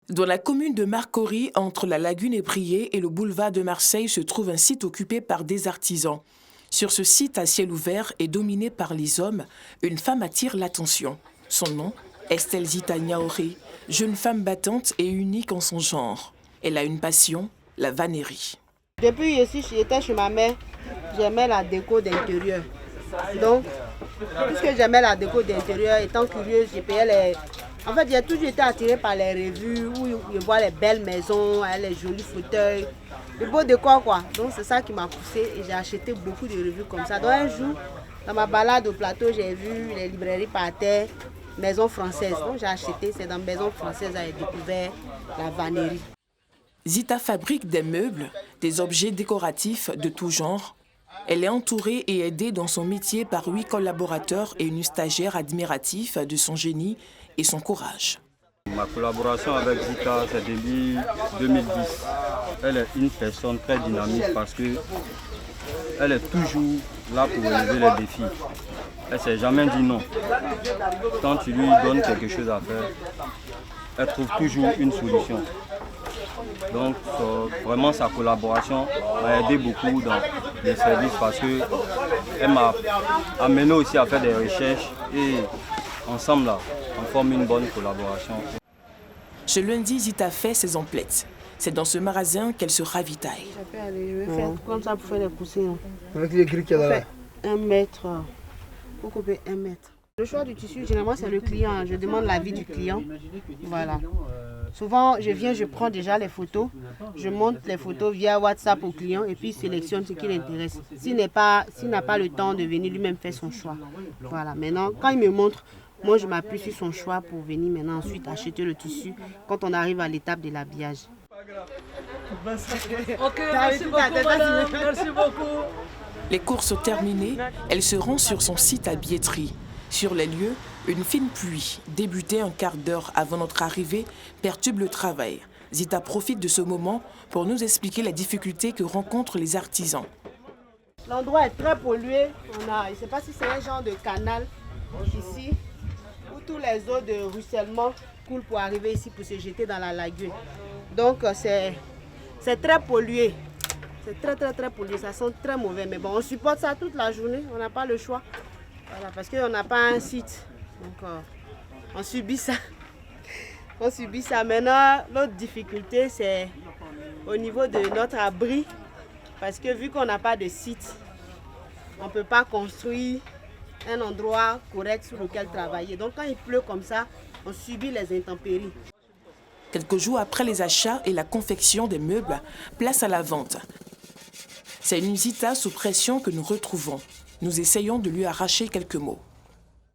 Dans la commune de Marcory, entre la lagune Ébrié et le boulevard de Marseille, se trouve un site occupé par des artisans. Sur ce site à ciel ouvert et dominé par les hommes, une femme attire l'attention. Son nom, Estelle Zita Niaouré, jeune femme battante et unique en son genre. Elle a une passion, la vannerie. Depuis ici, j'étais chez ma mère, j'aimais la déco d'intérieur. Donc, puisque j'aimais la déco d'intérieur, étant curieuse, j'ai payé les... En fait, j'ai toujours été attirée par les revues où je vois les belles maisons, les jolis fauteuils, le beau décor quoi. Donc c'est ça qui m'a poussée et j'ai acheté beaucoup de revues comme ça. Donc un jour, dans ma balade au plateau, j'ai vu les librairies par terre, maison française. Donc j'ai acheté, c'est dans maison française que j'ai découvert la vannerie. Zita fabrique des meubles, des objets décoratifs de tout genre. Elle est entourée et aidée dans son métier par 8 collaborateurs et une stagiaire admiratif de son génie et son courage. Ma collaboration avec Zita, c'est depuis 2010. Elle est une personne très dynamique parce qu'elle est toujours là pour relever les défis. Elle ne s'est jamais dit non. Quand tu lui donnes quelque chose à faire, elle trouve toujours une solution. Donc vraiment sa collaboration m'a aidé beaucoup dans les services parce qu'elle m'a amené aussi à faire des recherches et ensemble là, on forme une bonne collaboration. Ce lundi, Zita fait ses emplettes. C'est dans ce magasin qu'elle se ravitaille. Je vais faire comme ça pour faire les coussins. Avec les grilles qu'il y a là. 1 mètre, pour couper 1 mètre. Le choix du tissu, généralement, c'est le client. Je demande l'avis du client. Voilà. Souvent, je viens, je prends déjà les photos. Je monte les photos via WhatsApp au client et puis il sélectionne ce qui l'intéresse. S'il n'a pas le temps de venir lui-même faire son choix. Voilà. Maintenant, quand il me montre, moi, je m'appuie sur son choix pour venir maintenant ensuite acheter le tissu quand on arrive à l'étape de l'habillage. Ok, merci beaucoup, madame. Merci beaucoup. Les courses terminées, elle se rend sur son site à billetterie. Sur les lieux, une fine pluie, débutée un quart d'heure avant notre arrivée, perturbe le travail. Zita profite de ce moment pour nous expliquer les difficultés que rencontrent les artisans. L'endroit est très pollué. Je ne sais pas si c'est un genre de canal ici, où tous les eaux de ruissellement coulent pour arriver ici pour se jeter dans la lagune. Donc c'est très pollué. C'est très pollué, ça sent très mauvais. Mais bon, on supporte ça toute la journée, on n'a pas le choix. Voilà, parce qu'on n'a pas un site. Donc on subit ça. On subit ça. Maintenant, l'autre difficulté, c'est au niveau de notre abri. Parce que vu qu'on n'a pas de site, on ne peut pas construire un endroit correct sur lequel travailler. Donc quand il pleut comme ça, on subit les intempéries. Quelques jours après les achats et la confection des meubles, place à la vente. C'est une Zita sous pression que nous retrouvons. Nous essayons de lui arracher quelques mots.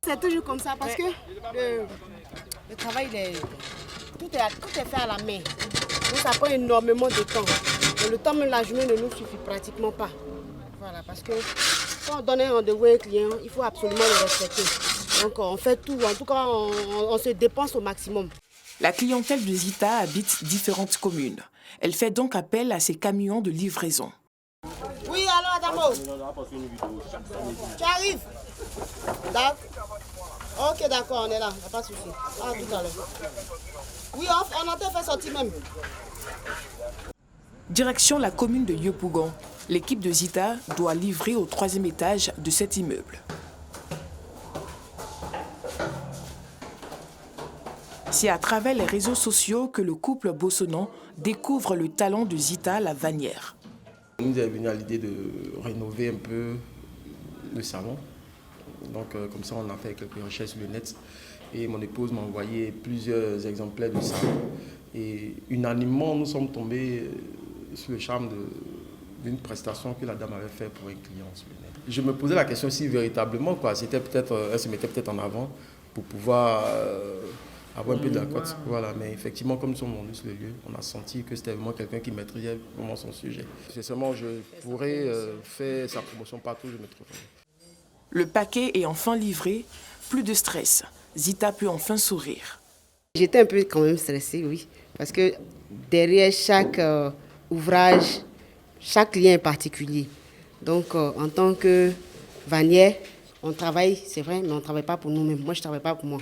C'est toujours comme ça parce que le travail, tout est fait à la main. Donc ça prend énormément de temps. Et le temps même la journée ne nous suffit pratiquement pas. Voilà, parce que quand on donne un rendez-vous à un client, il faut absolument le respecter. Donc on fait tout, en tout cas on se dépense au maximum. La clientèle de Zita habite différentes communes. Elle fait donc appel à ses camions de livraison. Oui, allô Adamo. Tu arrives? D'accord. Ok, d'accord, on est là, il n'y a pas de souci. Ah, tout à l'heure. Oui, on a fait sortir même. Direction la commune de Yopougon. L'équipe de Zita doit livrer au 3e étage de cet immeuble. C'est à travers les réseaux sociaux que le couple bossonnant découvre le talent de Zita la vannière. Nous est venu à l'idée de rénover un peu le salon. Donc comme ça on a fait quelques recherches sur le net et mon épouse m'a envoyé plusieurs exemplaires de ça. Et unanimement nous sommes tombés sur le charme d'une prestation que la dame avait fait pour un client sur le net. Je me posais la question si véritablement elle se mettait peut-être en avant pour pouvoir avoir un peu de la cote. Voilà, mais effectivement, comme nous sommes venus sur le lieu, on a senti que c'était vraiment quelqu'un qui maîtrisait vraiment son sujet. C'est seulement je pourrais faire sa promotion partout où je me trouverai. Le paquet est enfin livré, plus de stress. Zita peut enfin sourire. J'étais un peu quand même stressée, oui, parce que derrière chaque ouvrage, chaque lien est particulier. Donc en tant que vannière, on travaille, c'est vrai, mais on ne travaille pas pour nous-mêmes. Moi, je ne travaille pas pour moi.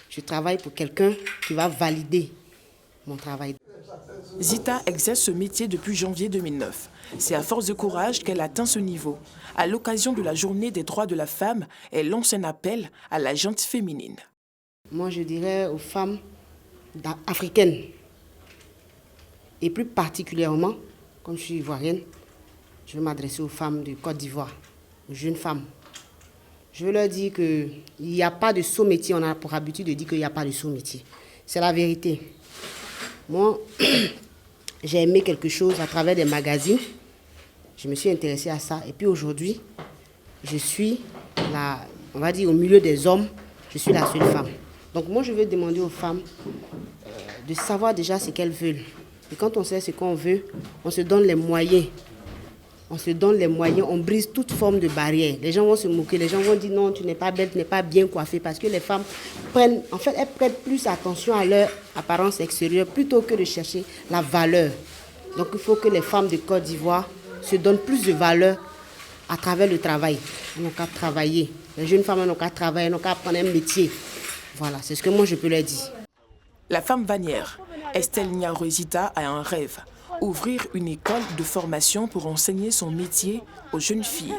Je travaille pour quelqu'un qui va valider mon travail. Zita exerce ce métier depuis janvier 2009. C'est à force de courage qu'elle atteint ce niveau. À l'occasion de la journée des droits de la femme, elle lance un appel à la gente féminine. Moi, je dirais aux femmes africaines, et plus particulièrement, comme je suis ivoirienne, je veux m'adresser aux femmes de Côte d'Ivoire, aux jeunes femmes. Je veux leur dire qu'il n'y a pas de saut métier. On a pour habitude de dire qu'il n'y a pas de saut métier. C'est la vérité. Moi, j'ai aimé quelque chose à travers des magazines. Je me suis intéressée à ça. Et puis aujourd'hui, je suis là, on va dire au milieu des hommes, je suis la seule femme. Donc moi, je veux demander aux femmes de savoir déjà ce qu'elles veulent. Et quand on sait ce qu'on veut, on se donne les moyens. On se donne les moyens, on brise toute forme de barrière. Les gens vont se moquer, les gens vont dire non, tu n'es pas belle, tu n'es pas bien coiffée. Parce que les femmes elles prêtent plus attention à leur apparence extérieure plutôt que de chercher la valeur. Donc il faut que les femmes de Côte d'Ivoire se donnent plus de valeur à travers le travail. Elles n'ont qu'à travailler. Les jeunes femmes n'ont qu'à travailler, elles n'ont qu'à apprendre un métier. Voilà, c'est ce que moi je peux leur dire. La femme vannière, Estelle Niarozita, a un rêve. Ouvrir une école de formation pour enseigner son métier aux jeunes filles.